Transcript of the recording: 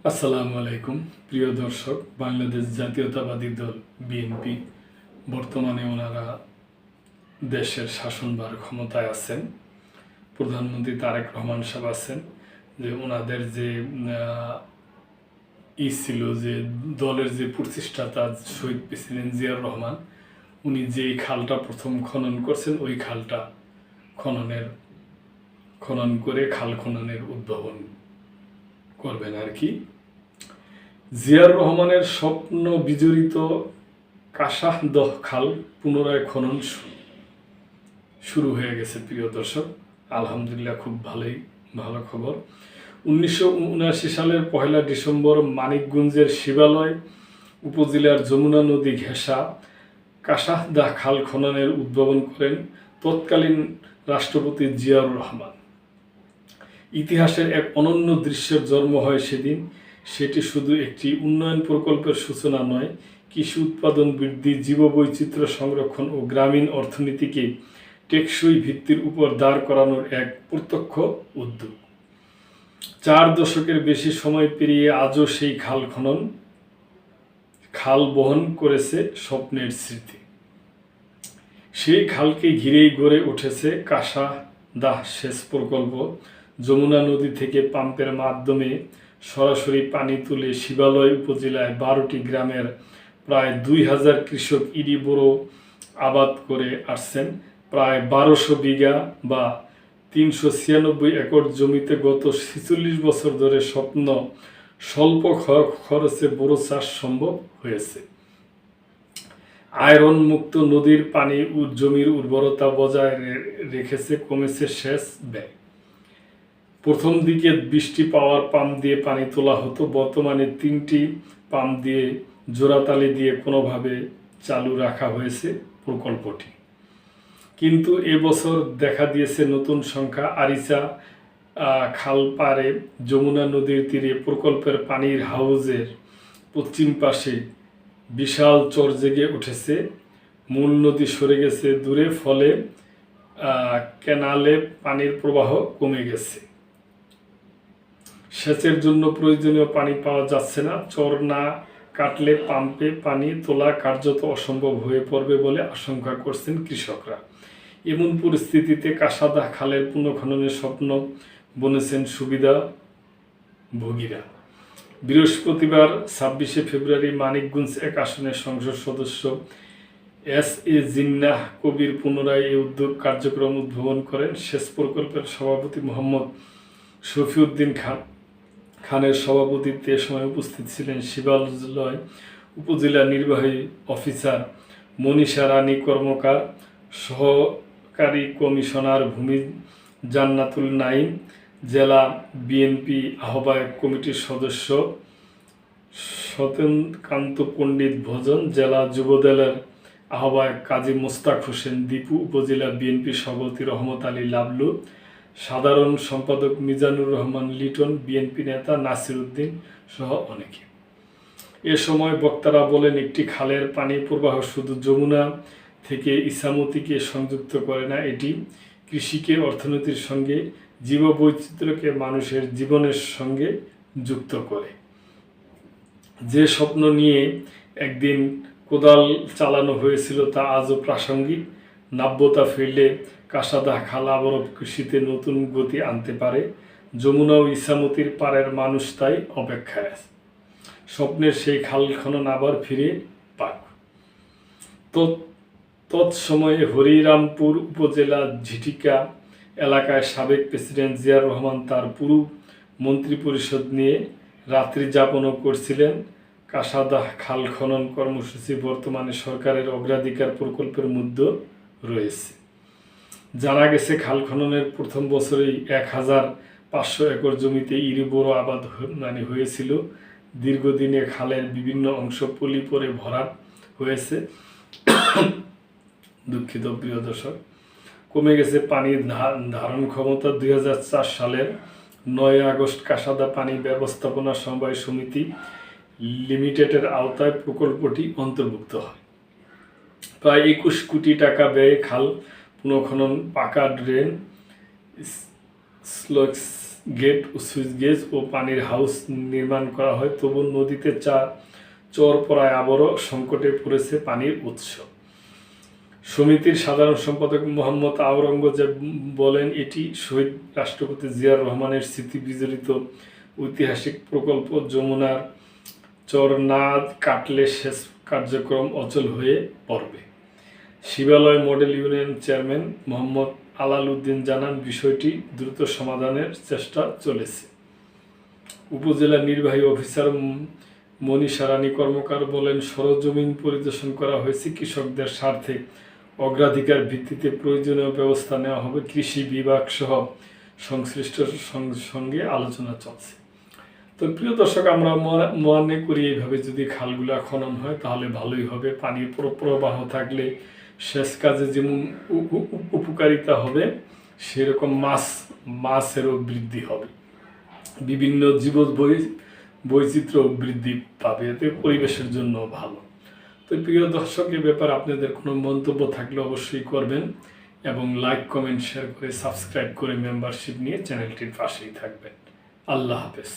আসসালামু আলাইকুম প্রিয় দর্শক। বাংলাদেশ জাতীয়তাবাদী দল বিএনপি বর্তমানে ওনারা দেশের শাসনভার ক্ষমতায় আছেন। প্রধানমন্ত্রী তারেক রহমান সাহেব আছেন। যে ওনাদের যে ছিল যে দলের যে প্রতিষ্ঠাতা শহীদ প্রেসিডেন্ট জিয়াউর রহমান, উনি যেই খালটা প্রথম খনন করছেন ওই খালটা খনন করে খাল খননের উদ্ভাবন করবেন আর কি। জিয়াউর রহমানের স্বপ্ন বিজড়িত কাশাহদহ খাল পুনরায় খনন শুরু হয়ে গেছে প্রিয় দর্শক। আলহামদুলিল্লাহ, খুব ভালো খবর। 1979 সালের 1 ডিসেম্বর মানিকগঞ্জের শিবালয় উপজেলার যমুনা নদী ঘেঁষা কাশাহদহ খাল খননের উদ্ভাবন করেন তৎকালীন রাষ্ট্রপতি জিয়াউর রহমান। ইতিহাসের এক অনন্য দৃশ্যের জন্ম হয় সেদিন। সেটি শুধু একটি উন্নয়ন প্রকল্পের সূচনা নয়, কৃষি উৎপাদন বৃদ্ধি, জীববৈচিত্র্য সংরক্ষণ ও গ্রামীণ অর্থনীতিকে টেকসই ভিত্তির উপর দাঁড় করানোর এক প্রত্যক্ষ উদ্যোগ। 4 দশকের বেশি সময় পেরিয়ে আজও সেই খাল বহন করেছে স্বপ্নের স্মৃতি। সেই খালকে ঘিরেই গড়ে উঠেছে কাশাহদহ সেচ প্রকল্প। যমুনা নদী থেকে পাম্পের মাধ্যমে সরাসরি পানি তুলে শিবালয় উপজেলায় 12টি গ্রামের প্রায় 2000 কৃষক ইরি বোরো আবাদ করে আসছেন। প্রায় 1200 বিঘা বা 396 একর জমিতে গত 46 বছর ধরে স্বল্প খরচে বোরো চাষ সম্ভব হয়েছে। আয়রন মুক্ত নদীর পানি জমির উর্বরতা বজায় রেখেছে, কমেছে সেচ ব্যয়। প্রথম দিকে 20টি পাওয়ার পাম্প দিয়ে পানি তোলা হতো। বর্তমানে 3টি পাম্প দিয়ে জোড়াতালি দিয়ে কোনোভাবে চালু রাখা হয়েছে প্রকল্পটি। কিন্তু এবছর দেখা দিয়েছে নতুন সংখ্যা। আরিচা খাল পাড়ে যমুনা নদীর তীরে প্রকল্পের পানির হাউজের পশ্চিম পাশে বিশাল চর জেগে উঠেছে। মূল নদী সরে গেছে দূরে, ফলে ক্যানালে পানির প্রবাহ কমে গেছে। সেচের জন্য প্রয়োজনীয় পানি পাওয়া যাচ্ছে না। চর না কাটলে পাম্পে পানি তোলা কার্যত অসম্ভব হয়ে পড়বে বলে আশঙ্কা করছেন কৃষকরা। এমন পরিস্থিতিতে কাশাহদহ খালের পুনঃখননের স্বপ্ন বুনেছেন সুবিধাভোগীরা। বৃহস্পতিবার 26 ফেব্রুয়ারি মানিকগঞ্জ 1 আসনের সংসদ সদস্য এস.এ. জিন্নাহ কবির পুনরায় এই উদ্যোগ কার্যক্রম উদ্ভাবন করেন। সেচ প্রকল্পের সভাপতি মোহাম্মদ শফিউদ্দিন খানের সভাপতিত্বে এ সময় উপস্থিত ছিলেন শিবালয় উপজেলা নির্বাহী অফিসার মনীষা রানী কর্মকার, সহকারী কমিশনার ভূমি জান্নাতুল নাইম, জেলা বিএনপি আহ্বায়ক কমিটির সদস্য সত্যকান্ত পণ্ডিত ভজন, জেলা যুবদলের আহ্বায়ক কাজী মোস্তাক হোসেন দীপু, উপজেলা বিএনপি সভাপতি রহমত আলী লাবলু, সাধারণ সম্পাদক মিজানুর রহমান লিটন, বিএনপি নেতা নাসির উদ্দিন সহ অনেকে। এ সময় বক্তারা বলেন, একটি খালের পানি প্রবাহ শুধু যমুনা থেকে ইছামতিকে সংযুক্ত করে না, এটি কৃষিকে অর্থনীতির সঙ্গে, জীববৈচিত্র্যকে মানুষের জীবনের সঙ্গে যুক্ত করে। যে স্বপ্ন নিয়ে একদিন কোদাল চালানো হয়েছিল তা আজও প্রাসঙ্গিক। নাব্যতা ফিরলে কাশাহদহ খাল আবারও কৃষিতে নতুন গতি আনতে পারে। যমুনা ও ইছামতির পাড়ের মানুষ তাই অপেক্ষায় আছে, স্বপ্নের সেই খাল খনন আবার ফিরে পাক। তৎসময়ে হরিরামপুর উপজেলা ঝিটিকা এলাকায় সাবেক প্রেসিডেন্ট জিয়াউর রহমান তার পুরো মন্ত্রিপরিষদ নিয়ে রাত্রি যাপনও করছিলেন। কাশাহদহ খাল খনন কর্মসূচি বর্তমানে সরকারের অগ্রাধিকার প্রকল্পের মধ্যে রয়েছে। জানা গেছে, খাল খননের প্রথম বছরেই 1500 একর জমিতে ইরি বোরো আবাদ হয়েছিল। দীর্ঘদিনে খালের বিভিন্ন অংশ পলি পরে ভরাট হয়েছে। দুঃখিত প্রিয় দর্শক, কমে গেছে পানির ধারণ ক্ষমতা। 2004 সালের 9 আগস্ট কাশাহদহ পানি ব্যবস্থাপনা সমবায় সমিতি লিমিটেডের আওতায় প্রকল্পটি অন্তর্ভুক্ত হয়। প্রায় 21 কোটি টাকা ব্যয়ে খাল পুনঃখনন, পাকা ড্রেন, স্লুইস গেট ও সুইচ গেজ ও পানির হাউস নির্মাণ করা হয়, তবু নদীতে চর পড়ায় আবারও সংকটে পড়েছে পানির উৎস। সমিতির সাধারণ সম্পাদক মোহাম্মদ আওরঙ্গজেব বলেন, এটি শহীদ রাষ্ট্রপতি জিয়াউর রহমানের স্মৃতি বিজড়িত ঐতিহাসিক প্রকল্প। যমুনার চর না কাটলে সেচ কার্যক্রম অচল হয়ে পড়বে। শিবালয় মডেল ইউনিয়ন চেয়ারম্যান মোহাম্মদ আলাল উদ্দিন জানান, বিষয়টি দ্রুত সমাধানের চেষ্টা চলেছে। উপজেলা নির্বাহী অফিসার মনীষা রানী কর্মকার বলেন, সরজমিন পরিদর্শন করা হয়েছে, কৃষকদের স্বার্থে অগ্রাধিকার ভিত্তিতে প্রয়োজনীয় ব্যবস্থা নেওয়া হবে। কৃষি বিভাগ সহ সংশ্লিষ্ট সঙ্গে আলোচনা চলছে। তো প্রিয় দর্শক, আমরা মনে করি এইভাবে যদি খালগুলা খনন হয় তাহলে ভালোই হবে। পানির প্রবাহ থাকলে সেচ কাজে যেমন উপকারিতা হবে, সেরকম মাছেরও বৃদ্ধি হবে, বিভিন্ন জীব বৈচিত্র্য বৃদ্ধি পাবে, এতে পরিবেশের জন্য ভালো। তো প্রিয় দর্শক, এ ব্যাপারে আপনাদের কোনো মন্তব্য থাকলে অবশ্যই করবেন এবং লাইক, কমেন্ট, শেয়ার করে সাবস্ক্রাইব করে মেম্বারশিপ নিয়ে চ্যানেলটির পাশেই থাকবেন। আল্লাহ হাফেজ।